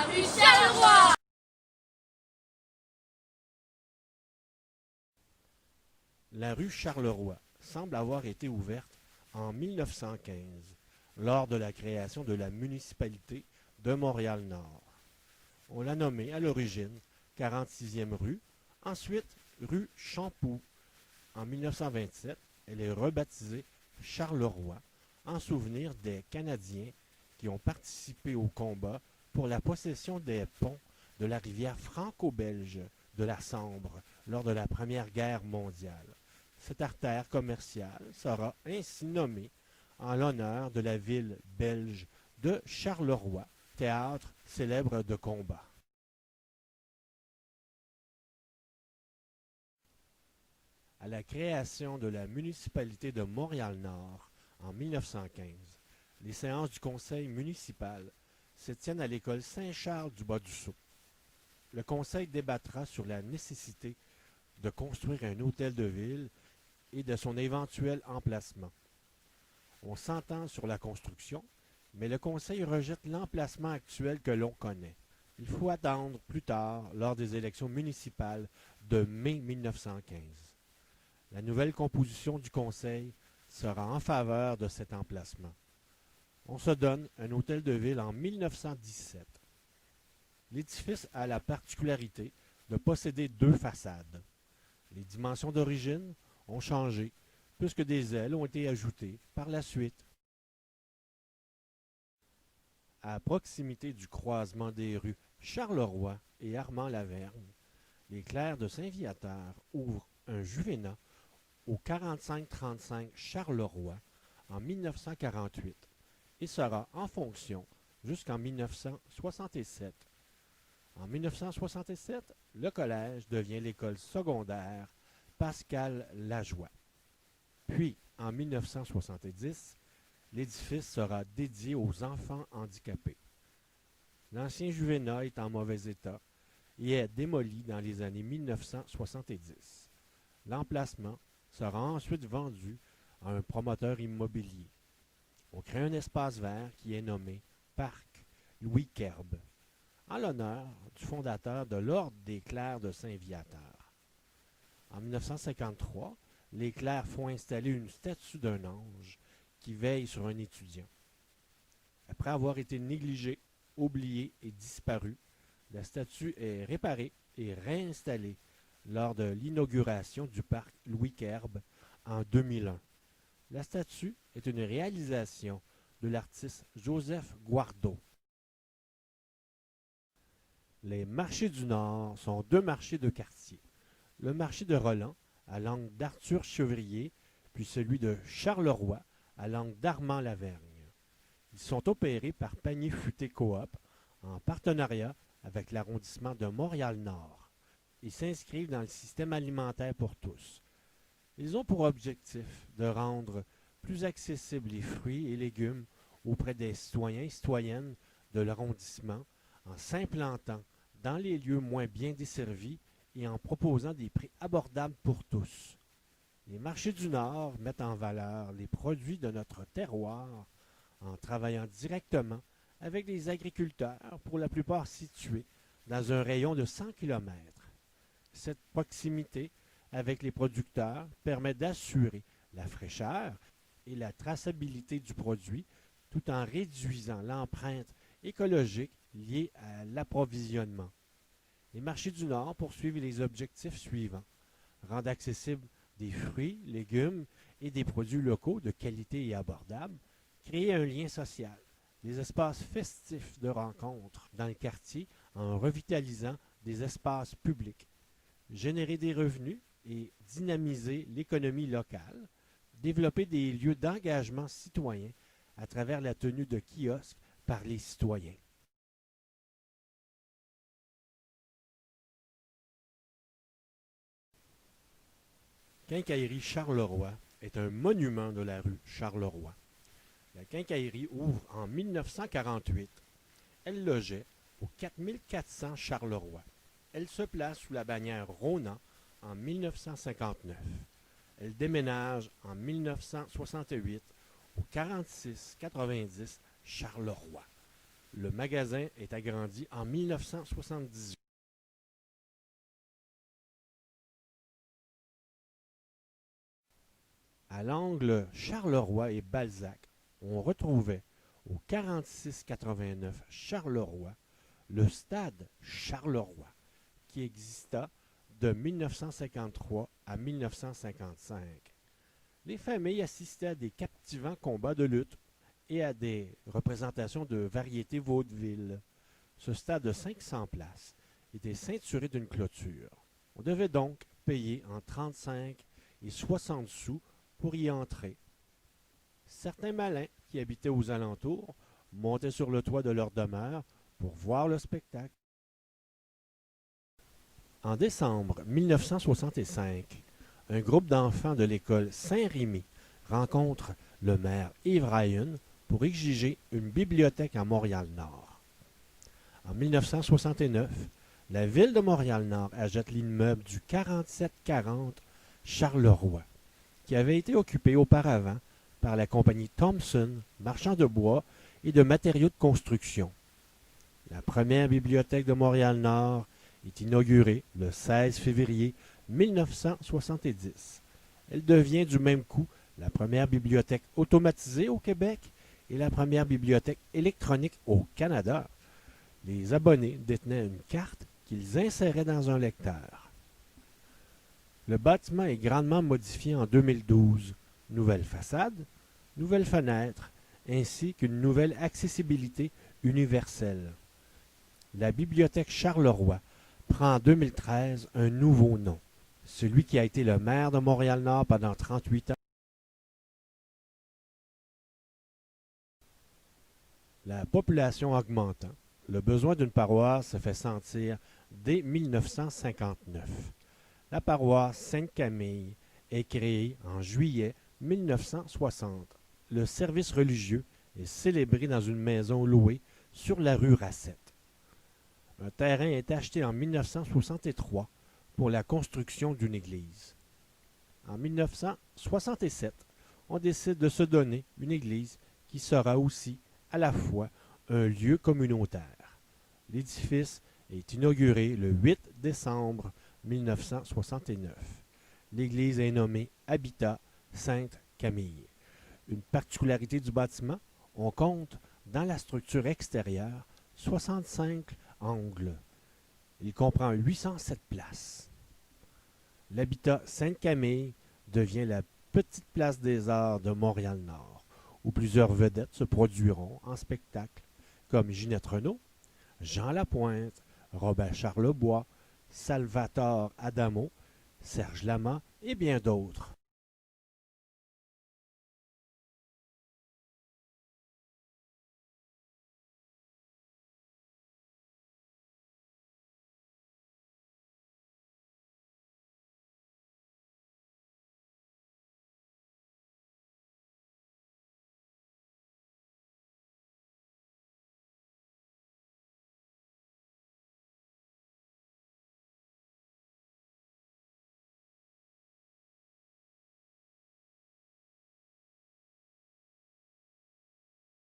rue Charleroi. La rue Charleroi semble avoir été ouverte en 1915, lors de la création de la municipalité de Montréal-Nord. On l'a nommée à l'origine 46e rue, ensuite rue Champoux. En 1927, elle est rebaptisée Charleroi en souvenir des Canadiens qui ont participé au combat pour la possession des ponts de la rivière franco-belge de la Sambre lors de la Première Guerre mondiale. Cette artère commerciale sera ainsi nommée en l'honneur de la ville belge de Charleroi, théâtre célèbre de combat. À la création de la municipalité de Montréal-Nord en 1915, les séances du conseil municipal se tiennent à l'école Saint-Charles-du-Bas-du-Sault. Le conseil débattra sur la nécessité de construire un hôtel de ville et de son éventuel emplacement. On s'entend sur la construction, mais le conseil rejette l'emplacement actuel que l'on connaît. Il faut attendre plus tard lors des élections municipales de mai 1915. La nouvelle composition du conseil sera en faveur de cet emplacement. On se donne un hôtel de ville en 1917. L'édifice a la particularité de posséder deux façades. Les dimensions d'origine ont changé puisque des ailes ont été ajoutées par la suite. À proximité du croisement des rues Charleroi et Armand-Lavergne, les clercs de Saint-Viateur ouvrent un juvénat au 4535 Charleroi en 1948 et sera en fonction jusqu'en 1967. En 1967, le collège devient l'école secondaire Pascal Lajoie. Puis, en 1970, l'édifice sera dédié aux enfants handicapés. L'ancien juvénat est en mauvais état et est démoli dans les années 1970. L'emplacement sera ensuite vendu à un promoteur immobilier. On crée un espace vert qui est nommé Parc Louis Kerbe, en l'honneur du fondateur de l'Ordre des clercs de Saint-Viateur. En 1953, les clercs font installer une statue d'un ange qui veille sur un étudiant. Après avoir été négligée, oubliée et disparue, la statue est réparée et réinstallée lors de l'inauguration du parc Louis Kerbe en 2001. La statue est une réalisation de l'artiste Joseph Guardo. Les marchés du Nord sont deux marchés de quartier. Le marché de Roland, à l'angle d'Arthur Chevrier, puis celui de Charleroi, à l'angle d'Armand-Lavergne. Ils sont opérés par Panier Futé Coop, en partenariat avec l'arrondissement de Montréal-Nord. Ils s'inscrivent dans le système alimentaire pour tous. Ils ont pour objectif de rendre plus accessibles les fruits et légumes auprès des citoyens et citoyennes de l'arrondissement en s'implantant dans les lieux moins bien desservis et en proposant des prix abordables pour tous. Les marchés du Nord mettent en valeur les produits de notre terroir en travaillant directement avec les agriculteurs, pour la plupart situés dans un rayon de 100 km. Cette proximité avec les producteurs permet d'assurer la fraîcheur et la traçabilité du produit tout en réduisant l'empreinte écologique liée à l'approvisionnement. Les marchés du Nord poursuivent les objectifs suivants: rendre accessibles des fruits, légumes et des produits locaux de qualité et abordables, créer un lien social, des espaces festifs de rencontres dans le quartier en revitalisant des espaces publics, générer des revenus et dynamiser l'économie locale, développer des lieux d'engagement citoyen à travers la tenue de kiosques par les citoyens. Quincaillerie Charleroi est un monument de la rue Charleroi. La quincaillerie ouvre en 1948. Elle logeait au 4400 Charleroi. Elle se place sous la bannière Rona en 1959. Elle déménage en 1968 au 4690 Charleroi. Le magasin est agrandi en 1978. À l'angle Charleroi et Balzac, on retrouvait au 4689 Charleroi le stade Charleroi, qui exista de 1953 à 1955. Les familles assistaient à des captivants combats de lutte et à des représentations de variétés vaudevilles. Ce stade de 500 places était ceinturé d'une clôture. On devait donc payer entre 35 et 60 sous pour y entrer. Certains malins qui habitaient aux alentours montaient sur le toit de leur demeure pour voir le spectacle. En décembre 1965, un groupe d'enfants de l'école Saint-Rémy rencontre le maire Yves Ryan pour exiger une bibliothèque à Montréal-Nord. En 1969, la ville de Montréal-Nord achète l'immeuble du 4740 Charleroi, qui avait été occupé auparavant par la compagnie Thompson, marchand de bois et de matériaux de construction. La première bibliothèque de Montréal-Nord est inaugurée le 16 février 1970. Elle devient du même coup la première bibliothèque automatisée au Québec et la première bibliothèque électronique au Canada. Les abonnés détenaient une carte qu'ils inséraient dans un lecteur. Le bâtiment est grandement modifié en 2012. Nouvelle façade, nouvelles fenêtres, ainsi qu'une nouvelle accessibilité universelle. La bibliothèque Charleroi prend en 2013 un nouveau nom. Celui qui a été le maire de Montréal-Nord pendant 38 ans. La population augmentant, le besoin d'une paroisse se fait sentir dès 1959. La paroisse Sainte-Camille est créée en juillet 1960. Le service religieux est célébré dans une maison louée sur la rue Racette. Un terrain est acheté en 1963 pour la construction d'une église. En 1967, on décide de se donner une église qui sera aussi à la fois un lieu communautaire. L'édifice est inauguré le 8 décembre 1969. L'église est nommée Habitat Sainte-Camille. Une particularité du bâtiment, on compte dans la structure extérieure 65 angles. Il comprend 807 places. L'Habitat Sainte-Camille devient la petite place des arts de Montréal-Nord, où plusieurs vedettes se produiront en spectacle, comme Ginette Renault, Jean Lapointe, Robert Charlebois, Salvatore Adamo, Serge Lama et bien d'autres.